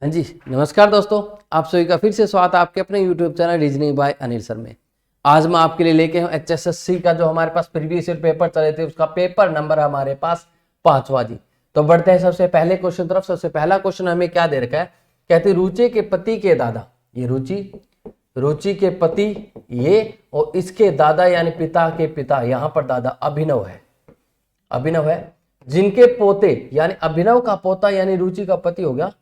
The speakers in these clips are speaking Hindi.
हाँ जी, नमस्कार दोस्तों। आप सभी का फिर से स्वागत है आपके अपने YouTube channel reasoning by Anil sir में। आज मैं आपके लिए लेके हूँ HSSC का जो हमारे पास प्रीवियस ईयर पेपर चले थे उसका पेपर नंबर हमारे पास 5वां जी। तो बढ़ते हैं सबसे पहले क्वेश्चन तरफ। सबसे पहला क्वेश्चन हमें क्या दे रखा है, कहते रुचि के पति के दादा, ये रुचि के पति ये, और इसके दादा यानी पिता के पिता, यहाँ पर दादा अभिनव है, जिनके पोते यानी अभिनव का पोता यानी रुचि का पति हो गया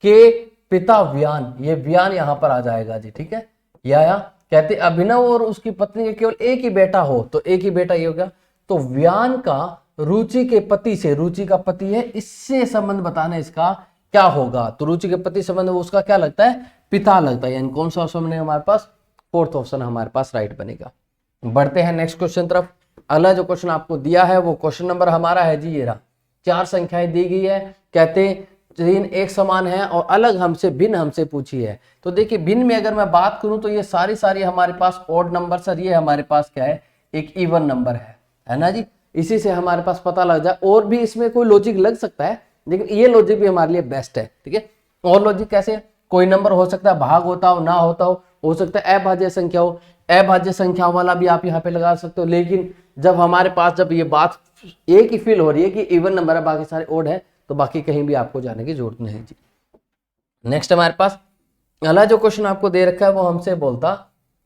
के पिता व्यान, ये व्यान यहां पर आ जाएगा जी। ठीक है, या कहते अभिनव और उसकी पत्नी के केवल एक ही बेटा हो, तो एक ही बेटा ये हो गया। तो व्यान का रुचि के पति से, रुचि का पति है, इससे संबंध बताना इसका क्या होगा। तो रुचि के पति संबंध उसका क्या लगता है, पिता लगता है, यानी कौन सा ऑप्शन बनेगा हमारे पास, फोर्थ ऑप्शन हमारे पास राइट बनेगा। बढ़ते हैं नेक्स्ट क्वेश्चन तरफ। अगला जो क्वेश्चन आपको दिया है वो क्वेश्चन नंबर हमारा है जी, ये रहा। 4 संख्याएं दी गई है, कहते तीन एक समान है और अलग हमसे भिन्न हमसे पूछी है। तो देखिए भिन्न में अगर मैं बात करूं तो ये सारी हमारे पास ऑड नंबर, सर ये हमारे पास क्या है, एक इवन नंबर है ना जी। इसी से हमारे पास पता लग जाए, और भी इसमें कोई लॉजिक लग सकता है लेकिन ये लॉजिक भी हमारे लिए बेस्ट है। ठीक है, और लॉजिक कैसे, कोई नंबर हो सकता है भाग होता हो ना होता हो सकता है अभाज्य संख्या हो, अभाज्य संख्या वाला भी आप यहाँ पे लगा सकते हो। लेकिन जब हमारे पास जब ये बात एक ही फील हो रही है कि इवन नंबर है बाकी सारे ओड है, तो बाकी कहीं भी आपको जाने की जरूरत नहीं है जी। नेक्स्ट हमारे पास अगला जो क्वेश्चन आपको दे रखा है वो हमसे बोलता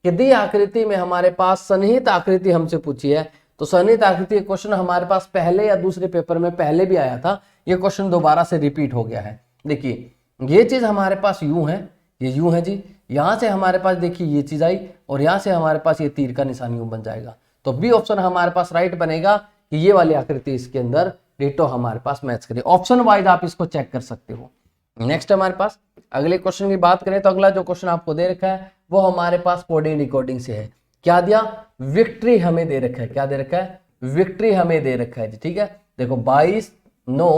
कि दी आकृति में हमारे पास सन्निहित आकृति हमसे पूछी है। तो सन्निहित आकृति क्वेश्चन हमारे पास पहले या दूसरे पेपर में पहले भी आया था, ये क्वेश्चन दोबारा से रिपीट हो गया है। देखिए ये चीज हमारे पास यूं है, ये यूं है जी, यहां से हमारे पास देखिए ये चीज आई और यहां से हमारे पास ये तीर का निशान यूं बन जाएगा। तो बी ऑप्शन हमारे पास राइट बनेगा कि ये वाली आकृति इसके अंदर डिटो हमारे पास मैच करे। ऑप्शन वाइज आप इसको चेक कर सकते हो। नेक्स्ट हमारे पास अगले क्वेश्चन की बात करें तो अगला जो क्वेश्चन आपको दे रखा है वो हमारे पास कोडिंग डिकोडिंग से है। क्या दिया, विक्ट्री हमें दे रखा है, क्या दे रखा है, विक्ट्री हमें दे रखा है जी। ठीक है, देखो 22, 9,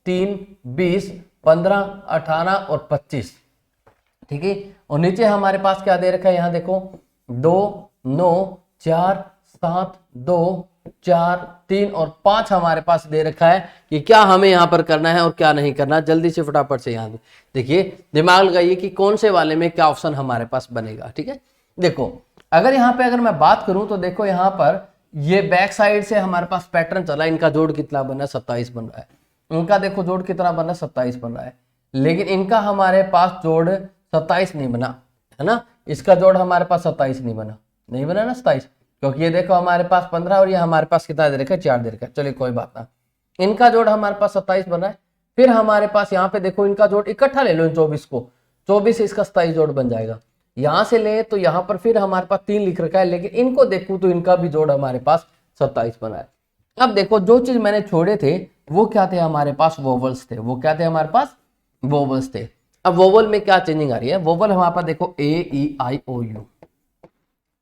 3, 20, 15, 18 और 25। ठीक है, और नीचे हमारे पास क्या दे रखा है, यहां देखो 2, 9, 4, 7, 2, 4, 3 और 5 हमारे पास दे रखा है कि क्या हमें यहाँ पर करना है और क्या नहीं करना। जल्दी से फटाफट से यहाँ देखिए दिमाग लगाइए कि कौन से वाले में क्या ऑप्शन हमारे पास बनेगा। ठीक है, देखो अगर यहाँ पे अगर मैं बात करूं तो देखो यहाँ पर ये बैक साइड से हमारे पास पैटर्न चला, इनका जोड़ कितना बना है, 27 बन रहा है। इनका देखो जोड़ कितना बन रहा है, 27 बन रहा है। लेकिन इनका हमारे पास जोड़ 27 नहीं बना है ना, इसका जोड़ हमारे पास 27 नहीं बना ना 27, क्योंकि ये देखो हमारे पास 15 और ये हमारे पास कितना दे रखा है, 4 दे रखा है। चलिए कोई बात ना, इनका जोड़ हमारे पास 27 बना है। फिर हमारे पास यहाँ पे देखो इनका जोड़ इकट्ठा ले लो, 24 को 24 से इसका 27 जोड़ बन जाएगा। यहां से ले तो यहाँ पर फिर हमारे पास 3 लिख रखा है, लेकिन इनको देखूं तो इनका भी जोड़ हमारे पास 27 बना है। अब देखो जो चीज मैंने छोड़े थे वो क्या थे, हमारे पास वोवल्स थे। वो क्या थे हमारे पास, वोवल्स थे। अब वोवल में क्या चेंजिंग आ रही है, वोवल हमारे पास देखो ए ई आई ओ यू,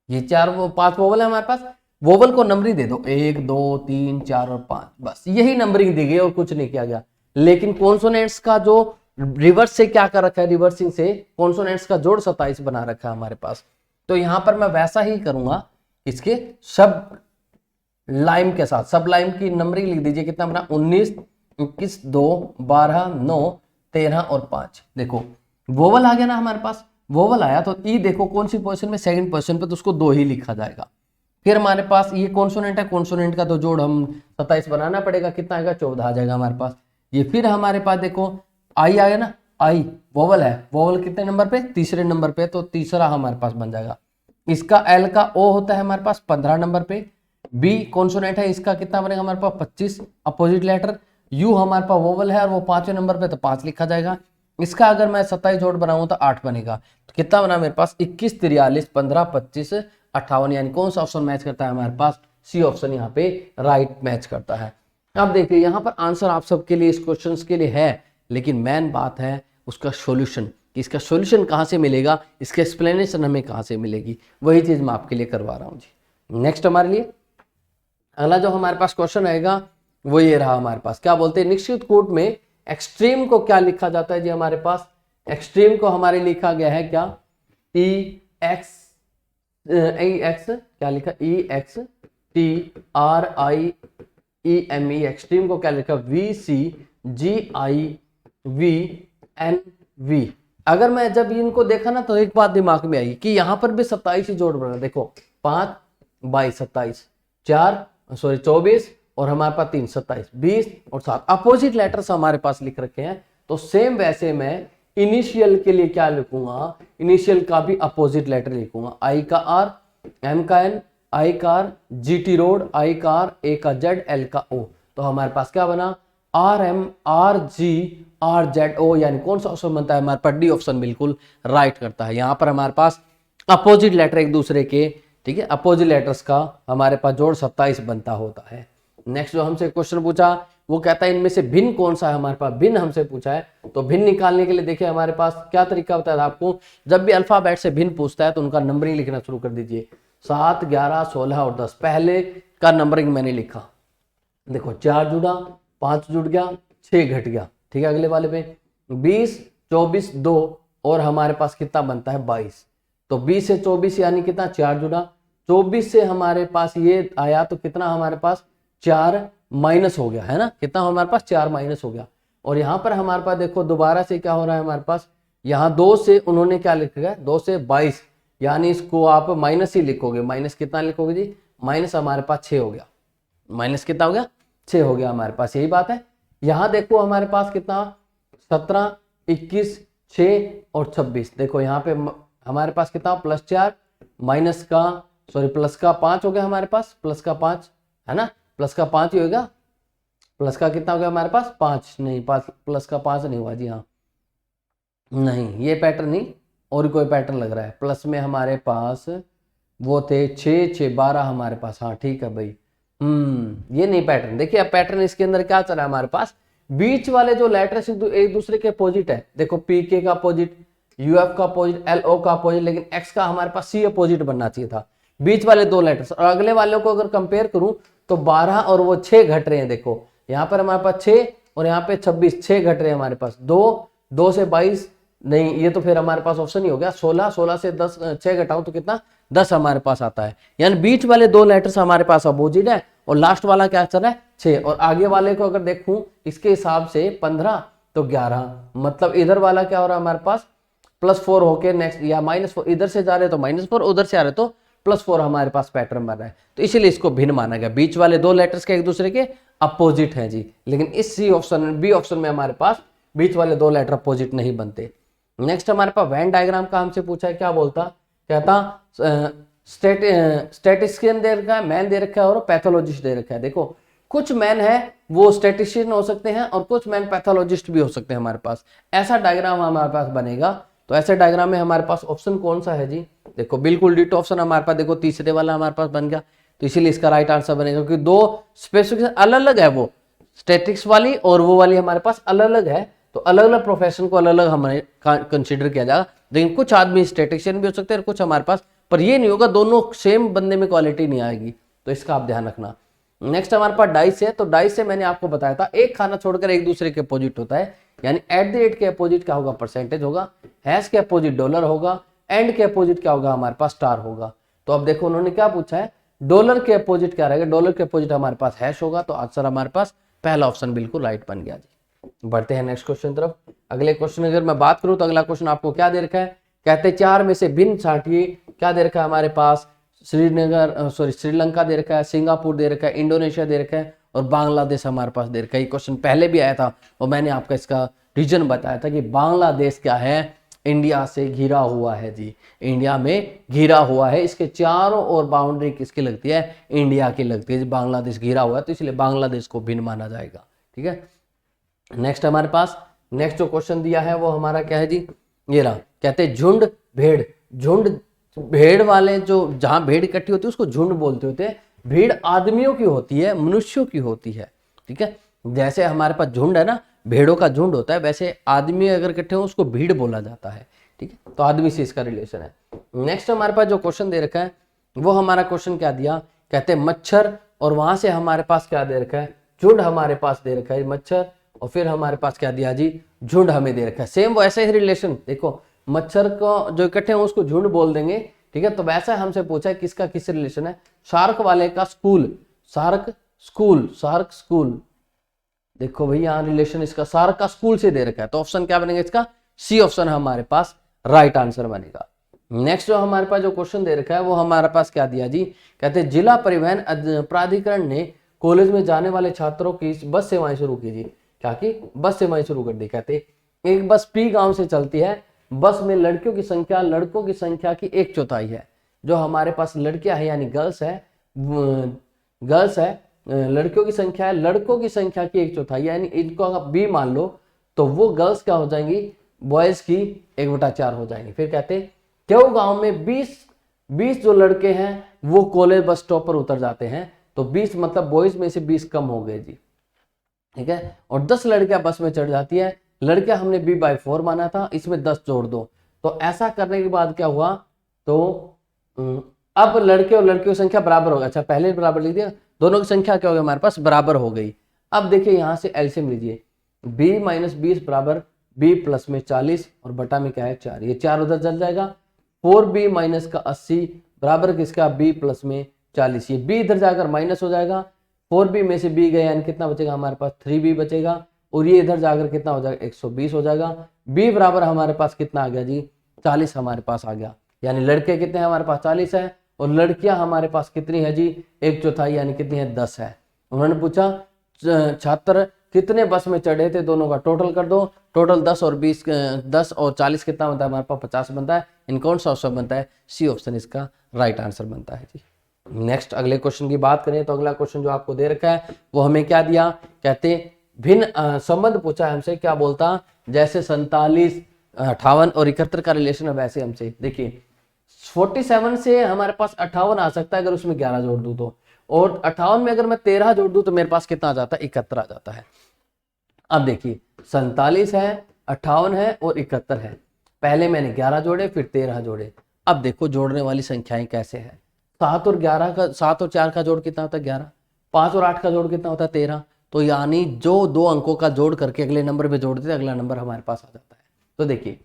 ये 5 वोवल है हमारे पास। वोवल को नंबरिंग दे दो 1, 2, 3, 4 और 5, बस यही नंबरिंग दी गई और कुछ नहीं किया गया। लेकिन कॉन्सोनेंट्स का जो रिवर्स से क्या कर रखा है, रिवर्सिंग से कॉन्सोनेंट्स का जोड़ 27 बना रखा है हमारे पास। तो यहां पर मैं वैसा ही करूंगा, इसके सब लाइम के साथ, सब लाइम की नंबरिंग लिख दीजिए। कितना बना, 19, 21, 2, 12, 9, 13 और 5। देखो वोवल आ गया ना हमारे पास, वोवल आया तो ई देखो कौन सी पोजीशन में, सेकंड पोजीशन पे, तो उसको 2 ही लिखा जाएगा। फिर हमारे पास ये कॉन्सोनेंट है, कॉन्सोनेंट का तो जोड़ हम 27 बनाना पड़ेगा, कितना आएगा, 14 आ जाएगा हमारे पास। ये फिर हमारे पास देखो आई आ गया ना, आई वोवल है, वोवल कितने नंबर पे, तीसरे नंबर पे, तो तीसरा हमारे पास बन जाएगा। इसका एल का ओ होता है हमारे पास 15 नंबर पे। बी कॉन्सोनेंट है, इसका कितना बनेगा हमारे पास 25, अपोजिट लेटर। यू हमारे पास वोवल है और वो 5वें नंबर पे, तो 5 लिखा जाएगा। इसका अगर मैं 27 जोड़ बनाऊं तो 8 बनेगा। तो कितना बना मेरे पास, 21, 43, 15, 25, 58, यानी कौन सा ऑप्शन मैच करता है हमारे पास, सी ऑप्शन यहाँ पे राइट मैच करता है। अब देखिए यहाँ पर आंसर आप सबके लिए इस क्वेश्चन के लिए है, लेकिन मेन बात है उसका सॉल्यूशन, कि इसका सॉल्यूशन कहाँ से मिलेगा, इसका एक्सप्लेनेशन हमें कहाँ से मिलेगी, वही चीज मैं आपके लिए करवा रहा हूँ जी। नेक्स्ट हमारे लिए अगला जो हमारे पास क्वेश्चन आएगा वो ये रहा हमारे पास। क्या बोलते हैं, निश्चित कूट में एक्सट्रीम को क्या लिखा जाता है जी, हमारे पास एक्सट्रीम को हमारे लिखा गया है क्या, ई एक्स क्या लिखा, E X T R I E M E, extreme को क्या लिखा, V C G I V N V, अगर मैं जब इनको देखा ना तो एक बात दिमाग में आई कि यहाँ पर भी 27 ही जोड़ बना, देखो 5 22 27 24 और हमारे पास 3 27 20 और 7 अपोजिट लेटर्स हमारे पास लिख रखे हैं। तो सेम वैसे मैं इनिशियल के लिए क्या लिखूंगा, इनिशियल का भी अपोजिट लेटर लिखूंगा, आई का आर, एम का एन, आई का आर, जी टी रोड, आई का आर, ए का जेड, एल का ओ। तो हमारे पास क्या बना, R M R G R Z O, यानी कौन सा ऑप्शन बनता है हमारे पास, डी ऑप्शन बिल्कुल राइट करता है। यहाँ पर हमारे पास अपोजिट लेटर एक दूसरे के, ठीक है, अपोजिट लेटर्स का हमारे पास जोड़ 27 बनता होता है। नेक्स्ट जो हमसे क्वेश्चन पूछा वो कहता है इनमें से भिन्न कौन सा है, हमारे पास भिन्न हमसे पूछा है। तो भिन्न निकालने के लिए देखिए हमारे पास क्या तरीका होता है आपको, जब भी अल्फाबेट से भिन्न पूछता है तो उनका नंबरिंग लिखना शुरू कर दीजिए। 7 11 16 और 10, पहले का नंबरिंग मैंने लिखा, देखो 4 जुड़ा, 5 जुड़ गया, 6 घट गया, ठीक है। अगले वाले पे 20 24 2 और हमारे पास कितना बनता है 22। तो 20 से 24 यानी कितना 4 जुड़ा, 24 से हमारे पास ये आया तो कितना हमारे पास 4 माइनस हो गया है ना, कितना हमारे पास 4 माइनस हो गया। और यहाँ पर हमारे पास देखो दोबारा से क्या हो रहा है हमारे पास, यहाँ 2 से उन्होंने क्या लिखा है 2 से 22, यानी इसको आप माइनस ही लिखोगे, माइनस कितना लिखोगे जी, माइनस हमारे पास 6 हो गया, माइनस कितना हो गया 6 हो गया हमारे पास, यही बात है। यहाँ देखो हमारे पास कितना 17 21 6 और 26, देखो यहाँ पे हमारे पास कितना +4 माइनस का प्लस का 5 हो गया हमारे पास, प्लस का 5 है ना, प्लस का 5 ही होगा, प्लस का कितना हो गया हमारे पास 5 नहीं, प्लस का 5 नहीं हुआ जी, हाँ नहीं ये पैटर्न नहीं, और कोई पैटर्न लग रहा है। प्लस में हमारे पास वो थे 6 6 12 हमारे पास, हाँ ठीक है भाई, ये नहीं पैटर्न। देखिए अब पैटर्न इसके अंदर क्या चल रहा है हमारे पास, बीच वाले जो लेटर्स एक दूसरे के अपोजिट है, देखो पी के का अपोजिट, यूएफ का अपोजिट, एल ओ का अपोजिट, लेकिन एक्स का हमारे पास सी अपोजिट बनना चाहिए था, बीच वाले 2 लेटर्स। और अगले वालों को अगर कंपेयर करूं तो 12 और वो 6 घट रहे हैं, देखो यहाँ पर हमारे पास 6 और यहाँ पे 26, 6 घट रहे हैं हमारे पास, 2 से 22 नहीं, ये तो फिर हमारे पास ऑप्शन ही हो गया, 16 से 10 6 घटाऊं तो कितना 10 हमारे पास आता है। यानी बीच वाले 2 लेटर्स हमारे पास अपोजिट है और लास्ट वाला क्या चल रहा है 6, और आगे वाले को अगर देखूं इसके हिसाब से 15 तो 11, मतलब इधर वाला क्या हो रहा है हमारे पास +4 होके नेक्स्ट, या -4, इधर से जा रहे तो -4, उधर से आ रहे तो +4 हमारे पास पैटर्न बन रहा है। तो इसीलिए इसको भिन्न माना गया, बीच वाले 2 लेटर्स के एक दूसरे के अपोजिट हैं जी, लेकिन इस सी ऑप्शन बी ऑप्शन में हमारे पास बीच वाले 2 लेटर अपोजिट नहीं बनते। नेक्स्ट हमारे पास वेन डायग्राम का हमसे पूछा है, क्या बोलता, कहता स्टैटिस्टिशियन दे रखा है, मैन दे रखा है और पैथोलॉजिस्ट दे रखा है। देखो कुछ मैन है वो स्टैटिस्टिशियन हो सकते हैं और कुछ मैन पैथोलॉजिस्ट भी हो सकते हैं हमारे पास, ऐसा डायग्राम हमारे पास बनेगा। तो ऐसे डायग्राम में हमारे पास ऑप्शन कौन सा है जी, देखो बिल्कुल डिटो ऑप्शन हमारे पास, देखो तीसरे वाला हमारे पास बन गया, तो इसीलिए इसका राइट आंसर बनेगा, क्योंकि 2 स्पेसिफिकेशन अलग अलग है, वो स्टैटिक्स वाली और वो वाली हमारे पास अलग अलग है, तो अलग अलग प्रोफेशन को अलग अलग हमें कंसीडर किया जाएगा। लेकिन कुछ आदमी स्टैटिशियन भी हो सकते हैं, कुछ हमारे पास, पर ये नहीं होगा दोनों सेम बंदे में क्वालिटी नहीं आएगी, तो इसका आप ध्यान रखना। नेक्स्ट हमारे पास डाइस है, तो डाइस से मैंने आपको बताया था एक खाना छोड़कर एक दूसरे के अपोजिट होता है, यानी @ के अपोजिट क्या होगा परसेंटेज होगा, हैश के अपोजिट डॉलर होगा, एंड के अपोजिट क्या होगा हमारे पास स्टार होगा। तो अब देखो उन्होंने क्या पूछा है, डॉलर के अपोजिट क्या रहेगा, डॉलर के अपोजिट हमारे पास हैश होगा, तो आंसर हमारे पास पहला ऑप्शन बिल्कुल राइट बन गया जी। बढ़ते हैं नेक्स्ट क्वेश्चन तरफ। अगले क्वेश्चन अगर मैं बात करूं तो अगला क्वेश्चन आपको क्या दे रखा है, कहते 4 में से भिन्न छांटिए, क्या दे रखा है हमारे पास, श्रीलंका दे रखा है, सिंगापुर दे रखा है, इंडोनेशिया दे रखा है और बांग्लादेश हमारे पास दे रखा है। ये क्वेश्चन पहले भी आया था और मैंने आपका इसका रीजन बताया था कि बांग्लादेश क्या है, इंडिया से घिरा हुआ है जी, इंडिया में घिरा हुआ है, इसके चारों ओर बाउंड्री किसकी लगती है, इंडिया की लगती है। बांग्लादेश घिरा हुआ है तो इसलिए बांग्लादेश को भिन्न माना जाएगा, ठीक है। नेक्स्ट हमारे पास नेक्स्ट जो क्वेश्चन दिया है वो हमारा क्या है जी, ये रहा, कहते हैं झुंड भेड़, झुंड भेड़ वाले जो जहां भेड़ इकट्ठी होती है उसको झुंड बोलते होते हैं, भीड़ आदमियों की होती है, मनुष्यों की होती है, ठीक है। जैसे हमारे पास झुंड है ना, भेड़ों का झुंड होता है, वैसे आदमी अगर इकट्ठे हो उसको भीड़ बोला जाता है, ठीक है। तो आदमी से इसका रिलेशन है। नेक्स्ट हमारे पास जो क्वेश्चन दे रखा है वो हमारा क्वेश्चन क्या दिया, कहते हैं मच्छर, और वहां से हमारे पास क्या दे रखा है, झुंड हमारे पास दे रखा है मच्छर, और फिर हमारे पास क्या दिया जी, झुंड हमें दे रखा है। सेम वैसे ही रिलेशन, देखो मच्छर को जो इकट्ठे हो उसको झुंड बोल देंगे, ठीक है। तो वैसा हमसे पूछा है किसका किस रिलेशन है, शार्क वाले का school, shark school, shark school, देखो भाई यहाँ रिलेशन इसका शार्क का स्कूल से दे रखा है, तो ऑप्शन क्या बनेगा इसका सी ऑप्शन हमारे पास राइट आंसर बनेगा। नेक्स्ट जो हमारे पास जो क्वेश्चन दे रखा है वो हमारे पास क्या दिया जी, कहते हैं जिला परिवहन प्राधिकरण ने कॉलेज में जाने वाले छात्रों की बस सेवाएं शुरू की जी। क्या की बस सेवाएं शुरू कर दी। कहते एक बस पी गांव से चलती है, बस में लड़कियों की संख्या लड़कों की संख्या की 1/4 है। जो हमारे पास लड़कियां है यानी गर्ल्स है लड़कियों की संख्या है लड़कों की संख्या की 1/4 यानी इनको अगर बी मान लो तो वो गर्ल्स क्या हो जाएंगी, बॉयज की 1/4 हो जाएंगी। फिर कहते क्यों गांव में 20 जो लड़के हैं वो कॉलेज बस स्टॉप पर उतर जाते हैं, तो 20 मतलब बॉयज में से 20 कम हो गए जी, ठीक है। और 10 लड़कियां बस में चढ़ जाती है, लड़कियां हमने b/4 माना था, इसमें 10 जोड़ दो। तो ऐसा करने के बाद क्या हुआ, तो अब लड़के और लड़कियों की संख्या बराबर हो गई। अच्छा पहले बराबर लिख दिया, दोनों की संख्या क्या हो गई हमारे पास बराबर हो गई। अब देखिए यहां से एलसीएम लीजिए, b - 20 बराबर b प्लस में 40 और बटा में क्या है 4, ये 4 उधर चल जाएगा। 4b माइनस का 80 बराबर किसका b प्लस में 40, ये b इधर जाकर माइनस हो जाएगा। 4b में से b गए यानी कितना बचेगा हमारे पास 3b बचेगा, और ये इधर जाकर कितना हो जाएगा 120 हो जाएगा। b बराबर हमारे पास कितना आ गया जी 40 हमारे पास आ गया, यानी लड़के कितने हैं हमारे पास 40 है, और लड़कियां हमारे पास कितनी है जी 1/4 यानी कितनी है 10 है। उन्होंने पूछा छात्र कितने बस में चढ़े थे, दोनों का टोटल कर दो, टोटल 10 और 20 10 और 40 कितना बनता है हमारे पास 50 बनता है। इन कौन सा ऑप्शन बनता है, सी ऑप्शन इसका राइट आंसर बनता है जी। नेक्स्ट अगले क्वेश्चन की बात करें तो अगला क्वेश्चन जो आपको दे रखा है वो हमें क्या दिया, कहते भिन्न संबंध पूछा है हमसे, क्या बोलता जैसे 47 58 और 71 का रिलेशन है वैसे हमसे। देखिए 47 से हमारे पास 58 आ सकता है अगर उसमें 11 जोड़ दूं तो, और 58 में अगर मैं 13 जोड़ दूं तो मेरे पास कितना आ जाता है 71 आ जाता है। अब देखिए 47 है 58 है और 71 है, पहले मैंने 11 जोड़े फिर 13 जोड़े। अब देखो जोड़ने वाली संख्याएं कैसे हैं, 7 और 4 का जोड़ कितना होता है 11, 5 और 8 का जोड़ कितना होता है 13, तो यानी जो दो अंकों का जोड़ करके अगले नंबर पे जोड़ देते अगला नंबर हमारे पास आ जाता है। तो देखिए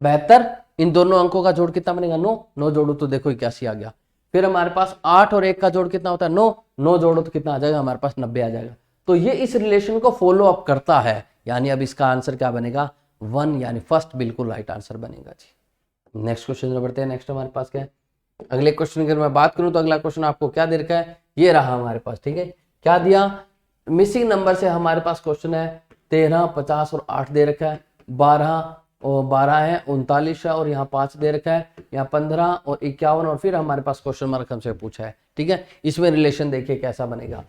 72, इन दोनों अंकों का जोड़ कितना बनेगा 9, 9 जोड़ो तो देखो 81 आ गया। फिर हमारे पास 8 और 1 का जोड़ कितना होता है 9, 9 जोड़ो तो कितना आ जाएगा हमारे पास 90 आ जाएगा। तो ये इस रिलेशन को फॉलो अप करता है, यानी अब इसका आंसर क्या बनेगा 1, यानी फर्स्ट बिल्कुल राइट आंसर बनेगा जी। नेक्स्ट क्वेश्चन बढ़ते हैं। नेक्स्ट हमारे पास क्या है, अगले क्वेश्चन की अगर मैं बात करूं तो अगला क्वेश्चन आपको क्या दे रखा है, ये रहा हमारे पास, ठीक है। क्या दिया, मिसिंग नंबर से हमारे पास क्वेश्चन है 13, 50 और 8 दे रखा है, 12 है, 39 है और यहाँ 5 दे रखा है, यहाँ 15 और 51 और फिर हमारे पास क्वेश्चन मार्क हमसे पूछा है, ठीक है। इसमें रिलेशन देखिए कैसा बनेगा,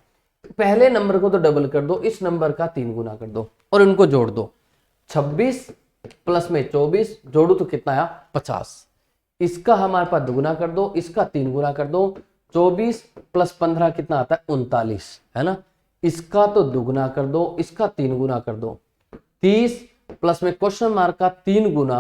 पहले नंबर को तो डबल कर दो, इस नंबर का 3 गुना कर दो और इनको जोड़ दो। 26 प्लस में 24 जोड़ू तो कितना आया 50, इसका हमारे पास दुगुना कर दो, इसका 3 गुना कर दो। 24 प्लस 15 कितना आता है 39, है ना, इसका तो दुगुना कर दो, इसका 3 गुना कर दो। 30 प्लस में क्वेश्चन मार्क का 3 गुना,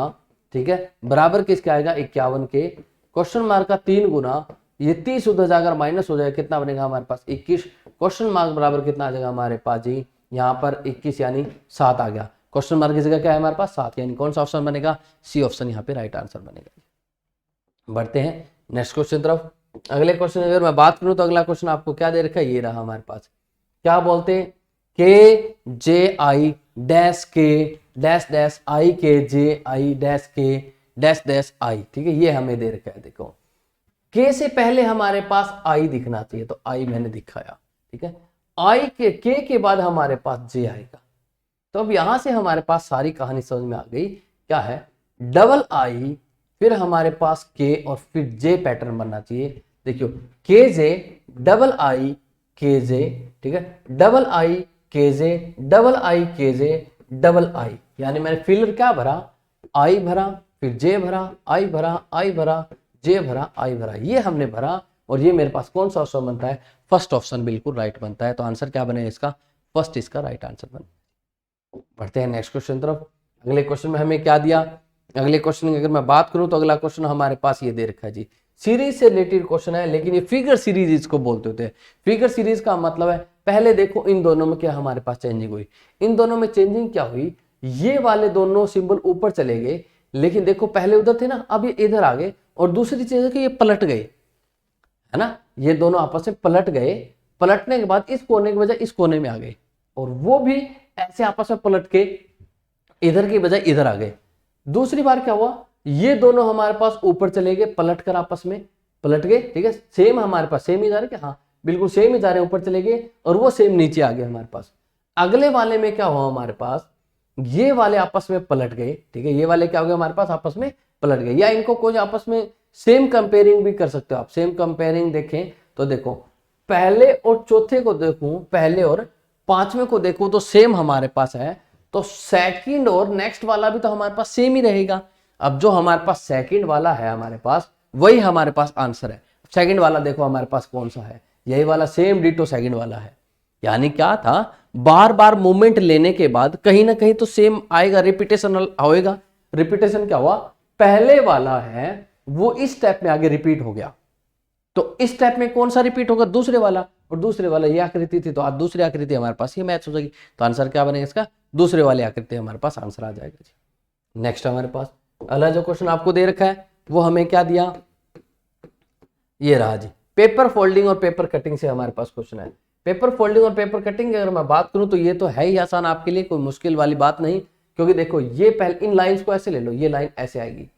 ठीक है, बराबर किसके आएगा 51 के, क्वेश्चन मार्क का 3 गुना, ये 30 उधर जाकर माइनस हो जाएगा, कितना बनेगा हमारे पास 21, क्वेश्चन मार्क बराबर कितना आ जाएगा हमारे पास जी यहाँ पर 21 यानी 7 आ गया। क्वेश्चन मार्क की जगह क्या है हमारे पास 7, यानी कौन सा ऑप्शन बनेगा, सी ऑप्शन यहाँ पे राइट आंसर बनेगा। बढ़ते हैं नेक्स्ट क्वेश्चन तरफ। अगले क्वेश्चन अगर मैं बात करूं तो अगला क्वेश्चन आपको क्या दे रखा है, ये रहा हमारे पास, क्या बोलते हैं के जे आई डैश के डैश डैश आई के जे आई डैश के डैश डैश आई, ठीक है, ये हमें दे रखा है। देखो के से पहले हमारे पास आई दिखना चाहिए, तो आई मैंने दिखाया, ठीक है, आई के बाद हमारे पास जे आएगा। तो अब यहां से हमारे पास सारी कहानी समझ में आ गई, क्या है डबल आई फिर हमारे पास के और फिर जे पैटर्न बनना चाहिए। देखियो के जे डबल आई के जे, ठीक है, डबल आई के जे डबल आई के जे डबल आई, यानी मैंने फिलर क्या भरा आई भरा, फिर जे भरा, आई भरा, आई भरा, जे भरा, आई भरा, ये हमने भरा, और ये मेरे पास कौन सा ऑप्शन बनता है, फर्स्ट ऑप्शन बिल्कुल राइट बनता है। तो आंसर क्या बनेगा इसका, फर्स्ट इसका राइट आंसर बने। बढ़ते हैं नेक्स्ट क्वेश्चन तरफ। अगले क्वेश्चन में हमें क्या दिया, अगले क्वेश्चन की अगर मैं बात करूं तो अगला क्वेश्चन हमारे पास ये दे रखा है जी, सीरीज से रिलेटेड क्वेश्चन है, लेकिन ये फिगर सीरीज इसको बोलते होते हैं। फिगर सीरीज का मतलब है, पहले देखो इन दोनों में क्या हमारे पास चेंजिंग हुई, इन दोनों में चेंजिंग क्या हुई, ये वाले दोनों सिंबल ऊपर चले गए, लेकिन देखो पहले उधर थे ना, अब ये इधर आ गए, और दूसरी चीज है कि ये पलट गए, है ना, ये दोनों आपस में पलट गए, पलटने के बाद इस कोने की बजाय इस कोने में आ गए, और वो भी ऐसे आपस में पलट के इधर की बजाय इधर आ गए। दूसरी बार क्या हुआ, ये दोनों हमारे पास ऊपर चले गए, पलट कर आपस में पलट गए, ठीक है, सेम हमारे पास सेम ही जा रहे क्या, हाँ बिल्कुल सेम ही जा रहे हैं, ऊपर चले गए और वो सेम नीचे आ गए हमारे पास। अगले वाले में क्या हुआ हमारे पास, ये वाले आपस में पलट गए, ठीक है, ये वाले क्या हो गए हमारे पास आपस में पलट गए, या इनको कोई आपस में सेम कंपेयरिंग भी कर सकते हो आप। सेम कंपेयरिंग देखें तो देखो पहले और चौथे को देखूं, पहले और पांचवें को देखूं तो सेम हमारे पास है, तो सेकंड और नेक्स्ट वाला भी तो हमारे पास सेम ही रहेगा। अब जो हमारे पास सेकंड वाला है हमारे पास, वही हमारे पास आंसर है। सेकंड वाला देखो हमारे पास कौन सा है, यही वाला सेम डिटो सेकंड वाला है। यानी क्या था, बार बार मूवमेंट लेने के बाद कहीं ना कहीं तो सेम आएगा, रिपीटेशन होएगा। रिपीटेशन क्या हुआ, पहले वाला है वो इस स्टेप में आगे रिपीट हो गया, तो इस स्टेप में कौन सा रिपीट होगा, दूसरे वाला, और दूसरे वाला ये आकृति थी तो आज दूसरी आकृति हमारे पास ये मैच हो जाएगी, तो आंसर क्या बनेगा इसका, दूसरे वाले आकृति हमारे पास आंसर आ जाएगा जी। नेक्स्ट हमारे पास अगला जो क्वेश्चन आपको दे रखा है वो हमें क्या दिया, ये रहा जी, पेपर फोल्डिंग और पेपर कटिंग से हमारे पास क्वेश्चन है। पेपर फोल्डिंग और पेपर कटिंग की अगर मैं बात करूं तो ये तो है ही आसान आपके लिए, कोई मुश्किल वाली बात नहीं, क्योंकि देखो ये पहले इन लाइंस को ऐसे ले लो, ये लाइन ऐसे आएगी,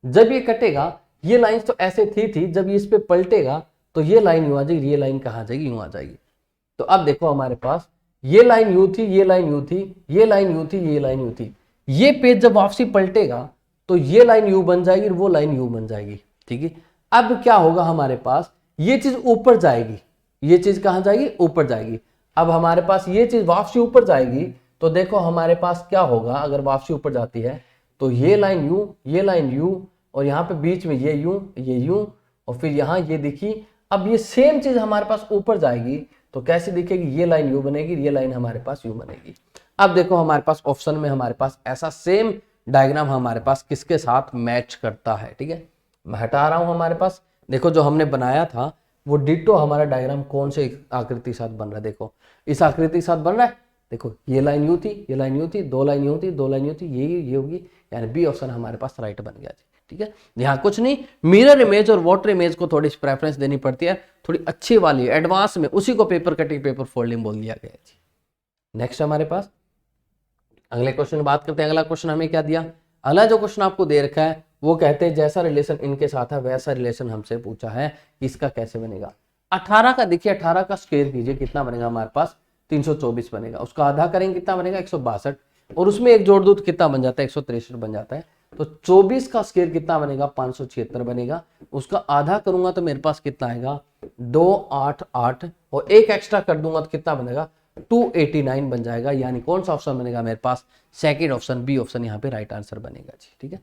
जब ये कटेगा ये लाइंस तो ऐसे थी, जब ये इस पे पलटेगा तो ये लाइन यूं आ जाएगी, ये लाइन कहां जाएगी, यूं आ जाएगी। तो अब देखो हमारे पास ये लाइन यूं थी, ये लाइन यूं थी, ये लाइन यूं थी, ये लाइन यूं थी, ये पेज जब वापसी पलटेगा तो ये लाइन यू बन जाएगी और वो लाइन यू बन जाएगी, ठीक है। अब क्या होगा हमारे पास, ये चीज ऊपर जाएगी, ये चीज कहां जाएगी, ऊपर जाएगी। अब हमारे पास ये चीज वापसी ऊपर जाएगी, तो देखो हमारे पास क्या होगा, अगर वापसी ऊपर जाती है तो ये लाइन यू, ये लाइन यू, और यहाँ पे बीच में ये यूं, और फिर यहाँ ये दिखी। अब ये सेम चीज हमारे पास ऊपर जाएगी तो कैसी दिखेगी, ये लाइन यू बनेगी, ये लाइन हमारे पास यू बनेगी। अब देखो हमारे पास ऑप्शन में हमारे पास ऐसा सेम डायग्राम हमारे पास किसके साथ मैच करता है, ठीक है। मैं हटा रहा हूं, हमारे पास देखो जो हमने बनाया था वो डिटो हमारा डायग्राम कौन से आकृति के साथ बन रहा है, देखो इस आकृति के साथ बन रहा है। देखो ये लाइन यू थी, ये लाइन यू थी, दो लाइन यू थी, दो लाइन यू थी, ये होगी, यानी बी ऑप्शन हमारे पास राइट बन गया जी, ठीक है। यहाँ कुछ नहीं, मिरर इमेज और वाटर इमेज को थोड़ी प्रेफरेंस देनी पड़ती है, थोड़ी अच्छी वाली एडवांस में, उसी को पेपर कटिंग पेपर फोल्डिंग बोल दिया गया जी। नेक्स्ट हमारे पास अगले क्वेश्चन की बात करते हैं। अगला क्वेश्चन हमें क्या दिया, अगला जो क्वेश्चन आपको दे रखा है वो कहते हैं जैसा रिलेशन इनके साथ है वैसा रिलेशन हमसे पूछा है, इसका कैसे बनेगा। 18 का देखिए, 18 का स्क्वायर कीजिए, कितना बनेगा हमारे पास 324 बनेगा, उसका आधा करेंगे कितना बनेगा 162, और उसमें एक जोड़ दूं तो कितना बन जाता है 163 बन जाता है। तो 24 का स्क्वायर कितना बनेगा 576 बनेगा, उसका आधा करूंगा तो मेरे पास कितना आएगा 288, और एक एक्स्ट्रा कर दूंगा तो कितना बनेगा 289 बन जाएगा। यानी कौन सा ऑप्शन बनेगा मेरे पास, सेकंड ऑप्शन, बी ऑप्शन यहाँ पे राइट आंसर बनेगा जी, ठीक है।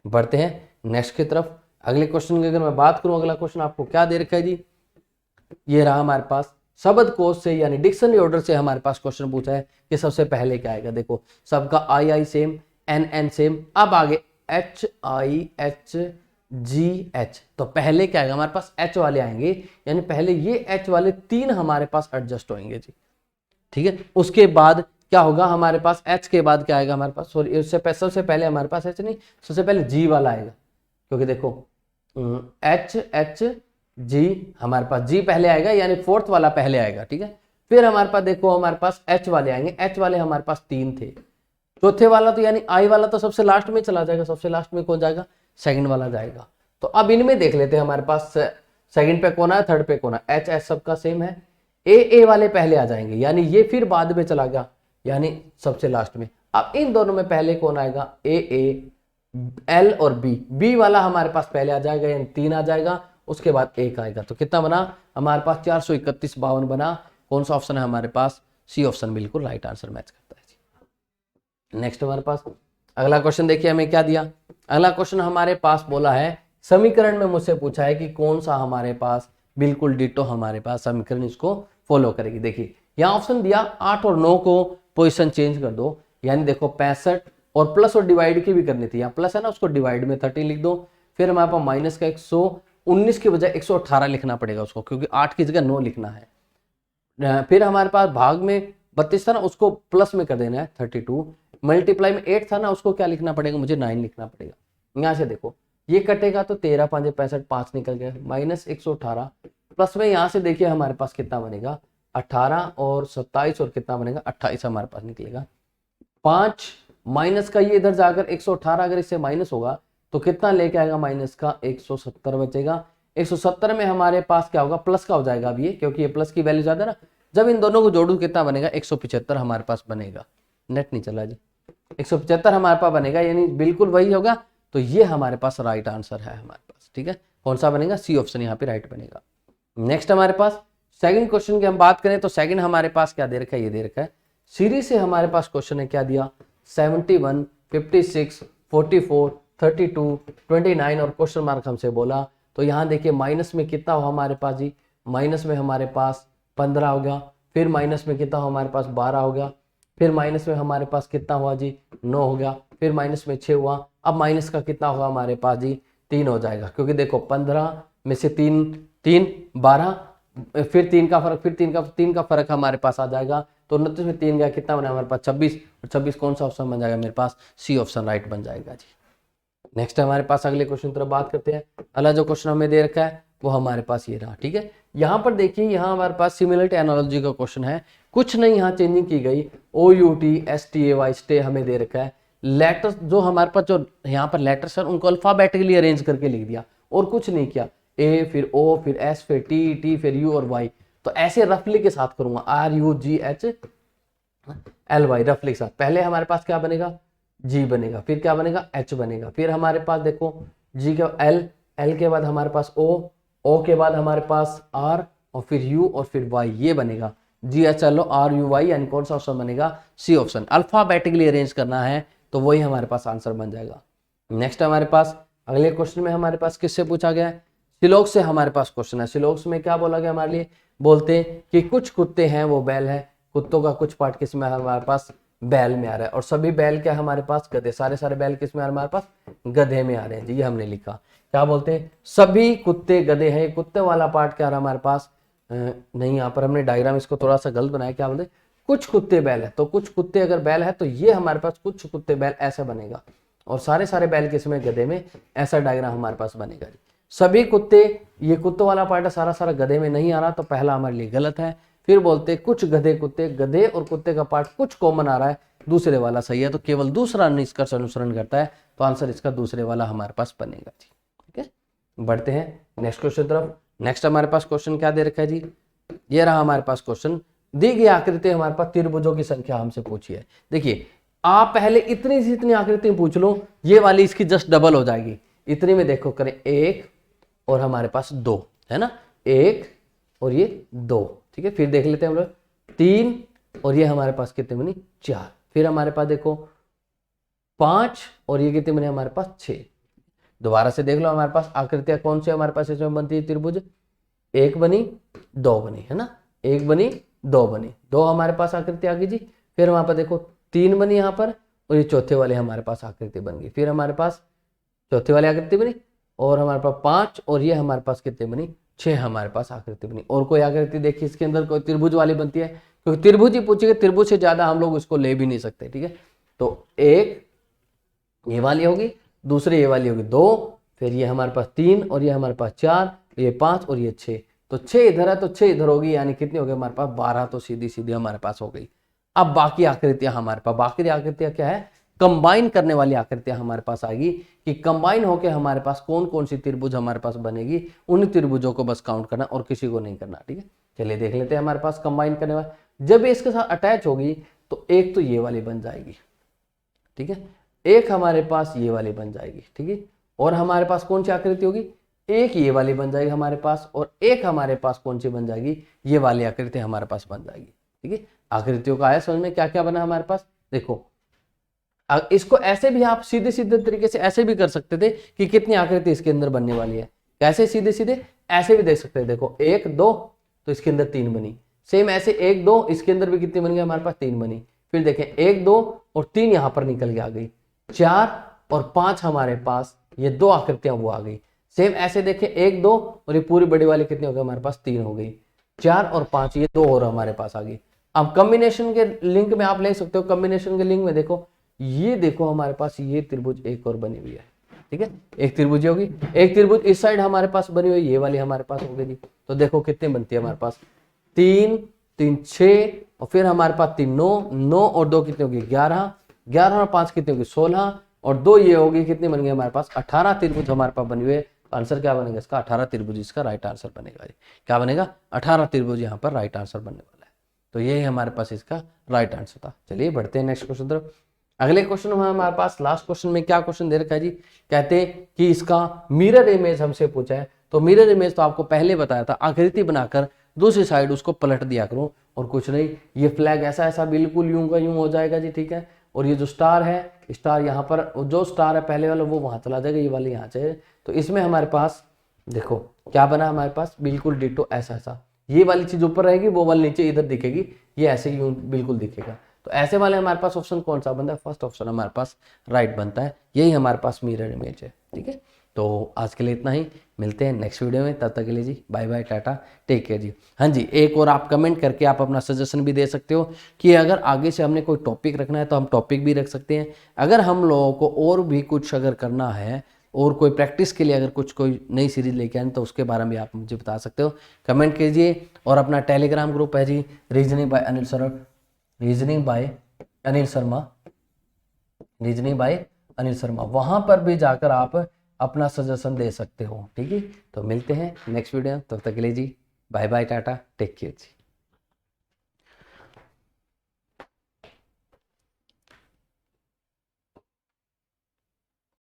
बढ़ते हैं नेक्स्ट की तरफ। अगले क्वेश्चन की अगर मैं बात करूं, अगला क्वेश्चन आपको क्या दे रखा है जी, ये रहा हमारे पास शब्दकोश से यानी डिक्शनरी ऑर्डर से हमारे पास क्वेश्चन पूछा है कि सबसे पहले क्या आएगा। देखो सबका आई सेम, एन सेम, अब आगे HIHGH, तो पहले क्या आएगा हमारे पास H वाले आएंगे, यानी पहले ये H वाले 3 हमारे पास एडजस्ट होंगे जी, ठीक है। उसके बाद क्या होगा हमारे पास, H के बाद क्या आएगा हमारे पास, सॉरी सबसे पहले हमारे पास H नहीं, सबसे पहले G वाला आएगा, क्योंकि देखो HHG हमारे पास G पहले आएगा, यानी फोर्थ वाला पहले आएगा, ठीक है। फिर हमारे पास देखो हमारे पास H वाले आएंगे, H वाले हमारे पास 3 थे, चौथे वाला तो यानी I वाला तो सबसे लास्ट में चला जाएगा, सबसे लास्ट में कौन जाएगा, सेकंड वाला जाएगा। तो अब इनमें देख लेते हैं हमारे पास सेकंड पे कौन है, थर्ड पे कौन है, H सबका सेम है, ए वाले पहले आ जाएंगे, यानी ये फिर बाद में चला गया, यानी सबसे लास्ट में। अब इन दोनों में पहले कौन आएगा, ए, एल और बी वाला हमारे पास पहले आ जाएगा, यानी 3 आ जाएगा, उसके बाद 1 आएगा, तो कितना बना हमारे पास 431 52 बना। कौन सा ऑप्शन है हमारे पास, सी ऑप्शन बिल्कुल राइट आंसर मैच करता है जी। नेक्स्ट हमारे पास अगला क्वेश्चन देखिए हमें क्या दिया। अगला क्वेश्चन हमारे पास बोला है समीकरण में मुझसे पूछा है कि कौन सा हमारे पास बिल्कुल डिटो हमारे पास समीकरण इसको फॉलो करेगी। देखिए यहाँ ऑप्शन दिया 8 और 9 को पोजीशन चेंज कर दो, यानी देखो 65 और प्लस और डिवाइड की भी करनी थी, यहाँ प्लस है ना उसको डिवाइड में 30 लिख दो, फिर हमारे पास माइनस का 119 की बजाय 118 लिखना पड़ेगा उसको, क्योंकि 8 की जगह 9 लिखना है। फिर हमारे पास भाग में 32 था ना, उसको प्लस में कर देना है 32, मल्टीप्लाई में 8 था ना, उसको क्या लिखना पड़ेगा मुझे 9 लिखना पड़ेगा। यहाँ से देखो ये कटेगा तो 13 5 65 5 निकल गया, माइनस 118 प्लस में यहाँ से देखिए हमारे पास कितना बनेगा 18 और 27 और कितना बनेगा 28 हमारे पास निकलेगा। 5 माइनस का ये इधर जाकर 118 अगर इससे माइनस होगा तो कितना लेके आएगा माइनस का 170 बचेगा। 170 में हमारे पास क्या होगा प्लस का हो जाएगा अब ये, क्योंकि ये प्लस की वैल्यू ज्यादा ना। जब इन दोनों को जोड़ू कितना बनेगा 175 हमारे पास बनेगा। नेट नहीं चला जी, 175 हमारे पास बनेगा, यानी बिल्कुल वही होगा। तो ये हमारे पास राइट आंसर है हमारे पास। ठीक है, कौन सा बनेगा, सी ऑप्शन यहाँ पे राइट बनेगा। नेक्स्ट हमारे पास सेकंड क्वेश्चन की हम बात करें तो सेकंड हमारे पास क्या दे रखा है, ये दे रखा है सीरीज से हमारे पास क्वेश्चन है, क्या दिया 71, 56, 44, 32, 29 और क्वेश्चन मार्क हमसे बोला। तो यहाँ देखिए माइनस में कितना हो हमारे पास जी, माइनस में हमारे पास 15 हो गया, फिर माइनस में कितना हो हमारे पास 12 हो गया, फिर माइनस में हमारे पास कितना हुआ जी 9 हो गया, फिर माइनस में 6 हुआ। अब माइनस का कितना होगा हमारे पास जी 3 हो जाएगा, क्योंकि देखो 15 में से 3 12, फिर 3 का फर्क, फिर 3 का फर्क हमारे पास आ जाएगा। तो 29 में 3 गया, कितना बना हमारे पास 26, और 26 कौन सा ऑप्शन बन जाएगा मेरे पास, सी ऑप्शन राइट बन जाएगा जी। नेक्स्ट हमारे पास अगले क्वेश्चन तरफ बात करते हैं। अगला जो क्वेश्चन हमें दे रखा है वो हमारे पास ये रहा। ठीक है, यहाँ पर देखिए यहाँ हमारे पास सिमिलरिटी एनालॉजी का क्वेश्चन है, कुछ नहीं यहाँ चेंजिंग की गई। OUT STAY हमें दे रखा है। लेटर्स जो हमारे पास जो यहाँ पर लेटर्स है उनको अल्फाबेटिकली अरेंज करके लिख दिया और कुछ नहीं किया। A फिर O फिर S फिर T फिर U और Y। तो ऐसे रफली के साथ करूंगा RUGHLY रफली के साथ। पहले हमारे पास क्या बनेगा G बनेगा, फिर क्या बनेगा H बनेगा, फिर हमारे पास देखो G का L के बाद हमारे पास O के बाद हमारे पास R और फिर U और फिर Y, ये बनेगा GHLORUY, यानी कौन सा ऑप्शन बनेगा, सी ऑप्शन। अल्फाबेटिकली अरेंज करना है तो वही हमारे पास आंसर बन जाएगा। नेक्स्ट हमारे पास अगले क्वेश्चन में हमारे पास किससे पूछा गया है, सिलोक्स से हमारे पास क्वेश्चन है। सिलोक्स में क्या बोला गया हमारे लिए, बोलते हैं कि कुछ कुत्ते हैं वो बैल है, कुत्तों का कुछ पार्ट किस में हमारे पास बैल में आ रहा है, और सभी बैल क्या हमारे पास गधे, सारे बैल किस में आ रहे हैं हमारे पास गधे में आ रहे हैं जी। ये हमने लिखा, क्या बोलते हैं सभी कुत्ते गधे हैं। कुत्ते वाला पार्ट क्या आ रहा है हमारे पास, नहीं यहाँ पर हमने डायग्राम इसको थोड़ा सा गलत बनाया। क्या बोलते कुछ कुत्ते बैल है, तो कुछ कुत्ते अगर बैल है तो ये हमारे पास कुछ कुत्ते बैल ऐसा बनेगा, और सारे बैल किस में गधे में, ऐसा डायग्राम हमारे पास बनेगा जी। सभी कुत्ते, ये कुत्तों वाला पार्ट है सारा गधे में नहीं आ रहा, तो पहला हमारे लिए गलत है। फिर बोलते कुछ गधे कुत्ते, गधे और कुत्ते का पार्ट कुछ कॉमन आ रहा है, दूसरे वाला सही है, तो केवल दूसरा निष्कर्ष अनुसरण करता है, तो आंसर इसका दूसरे वाला हमारे पास बनेगा जी। ठीक है, बढ़ते हैं नेक्स्ट क्वेश्चन तरफ। नेक्स्ट हमारे पास क्वेश्चन क्या दे रखा है जी, ये रहा हमारे पास क्वेश्चन। दी गई आकृति हमारे पास त्रिभुजों की संख्या हमसे पूछी है। देखिए आप पहले इतनी से इतनी आकृति पूछ लो, ये वाली इसकी जस्ट डबल हो जाएगी। इतनी में देखो करें 1 और हमारे पास 2 है ना, 1 और ये 2। ठीक है, फिर देख लेते हैं हम लोग 3 और ये हमारे पास कितने बनी 4। फिर हमारे पास देखो 5 और ये कितने बने हमारे पास 6। दोबारा से देख लो हमारे पास आकृतियां कौन सी हमारे पास इसमें बनती है त्रिभुज, 1 बनी 2 बनी है ना, 1 बनी 2 बनी, 2 हमारे पास आकृति आ गई जी। फिर वहां पर देखो 3 बनी यहाँ पर, और ये चौथे वाले हमारे पास आकृति बन गई। फिर हमारे पास चौथे वाली आकृति बनी, और हमारे पास 5 और ये हमारे पास कितने बनी 6 हमारे पास आकृति बनी। और कोई आकृति देखिए इसके अंदर कोई त्रिभुज वाली बनती है, क्योंकि त्रिभुज ही पूछेगा, त्रिभुज से ज्यादा हम लोग इसको ले भी नहीं सकते। ठीक है, तो 1 ये वाली होगी, दूसरी ये वाली होगी 2, फिर ये हमारे पास 3 और ये हमारे पास 4, ये 5 और ये 6। तो 6 इधर है तो 6 इधर होगी, यानी कितनी हो गई हमारे पास 12, तो सीधी सीधी हमारे पास हो गई। अब बाकी आकृतियां हमारे पास, बाकी आकृतियां क्या है, कंबाइन करने वाली आकृतियां हमारे पास आएगी, कि कंबाइन होकर हमारे पास कौन कौन सी त्रिभुज हमारे पास बनेगी, उन त्रिभुजों को बस काउंट करना और किसी को नहीं करना। ठीक है, चलिए देख लेते हैं हमारे पास कंबाइन करने वाले। जब इसके साथ अटैच होगी तो एक तो ये वाली बन जाएगी, ठीक है, एक हमारे पास ये वाली बन जाएगी, ठीक है, और हमारे पास कौन सी आकृति होगी, एक ये वाली बन जाएगी हमारे पास, और एक हमारे पास कौन सी बन जाएगी, ये वाली आकृति हमारे पास बन जाएगी। ठीक है, आकृतियों का आया समझ में, क्या क्या बना हमारे पास। देखो इसको ऐसे भी आप सीधे सीधे तरीके से ऐसे भी कर सकते थे कि कितनी आकृति इसके अंदर बनने वाली है, कैसे सीधे सीधे ऐसे भी देख सकते हैं। देखो 1 2 तो इसके अंदर 3 बनी, सेम ऐसे 1 2 इसके अंदर भी कितनी बन गई हमारे पास 3 बनी। फिर देखें 1 2 और 3 यहाँ पर निकल के आ गई, 4 और 5 हमारे पास ये 2 आकृतियां वो आ गई। सेम ऐसे देखें 1 2 और ये पूरी बड़ी वाली कितनी हो गई हमारे पास 3 हो गई, 4 और 5 ये 2 और हमारे पास आ गई। अब कॉम्बिनेशन के लिंक में आप ले सकते हो, कॉम्बिनेशन के लिंक में देखो ये देखो हमारे पास ये त्रिभुज एक और बनी हुई है। ठीक है, एक त्रिभुज होगी, एक त्रिभुज इस साइड हमारे पास बनी हुई, ये वाली हमारे पास हो गई। तो देखो कितने बनती है हमारे पास 3 3 6 और फिर हमारे पास 3 9 9 और 2 कितने होगी 11, 11 और 5 कितनी होगी 16, और 2 ये होगी, कितनी बन गई हमारे पास 18 त्रिभुज हमारे पास बने हुए। आंसर क्या बनेगा इसका 18 त्रिभुज इसका राइट आंसर बनेगा। क्या बनेगा 18 त्रिभुज यहाँ पर राइट आंसर बनने वाला है। तो यही हमारे पास इसका राइट आंसर था। चलिए बढ़ते हैं नेक्स्ट क्वेश्चन तरफ। अगले क्वेश्चन में हमारे पास लास्ट क्वेश्चन में क्या क्वेश्चन दे रखा है जी, कहते हैं कि इसका मिरर इमेज हमसे पूछा है। तो मिरर इमेज तो आपको पहले बताया था, आकृति बनाकर दूसरी साइड उसको पलट दिया करो, और कुछ नहीं, ये फ्लैग ऐसा ऐसा बिल्कुल यूं का यूं हो जाएगा जी, ठीक है। और ये जो स्टार है, स्टार यहाँ पर, जो स्टार है पहले वाला वो वहां चला जाएगा, ये वाले यहाँ चाहिए। तो इसमें हमारे पास देखो क्या बना हमारे पास, बिल्कुल डिटो ऐसा ऐसा, ये वाली चीज ऊपर रहेगी, वो वाली नीचे इधर दिखेगी, ये ऐसे यूं बिल्कुल दिखेगा। तो ऐसे वाले हमारे पास ऑप्शन कौन सा बनता है, फर्स्ट ऑप्शन हमारे पास राइट बनता है। यही हमारे पास मिरर इमेज है, ठीक है। तो आज के लिए इतना ही, मिलते हैं नेक्स्ट वीडियो में, तब तक के लिए जी bye bye, tata, take care जी। हाँ जी, एक और आप कमेंट करके आप अपना सजेशन भी दे सकते हो कि अगर आगे से हमने कोई टॉपिक रखना है तो हम टॉपिक भी रख सकते हैं। अगर हम लोगों को और भी कुछ अगर करना है, और कोई प्रैक्टिस के लिए अगर कुछ कोई नई सीरीज लेके आए तो उसके बारे में आप मुझे बता सकते हो, कमेंट कीजिए। और अपना टेलीग्राम ग्रुप है जी, reasoning by Anil Sharma, reasoning by Anil Sharma, reasoning by Anil Sharma, वहां पर भी जाकर आप अपना सजेशन दे सकते हो, ठीक है। तो मिलते हैं नेक्स्ट वीडियो, तब तक के लिए जी bye bye, tata, take care जी।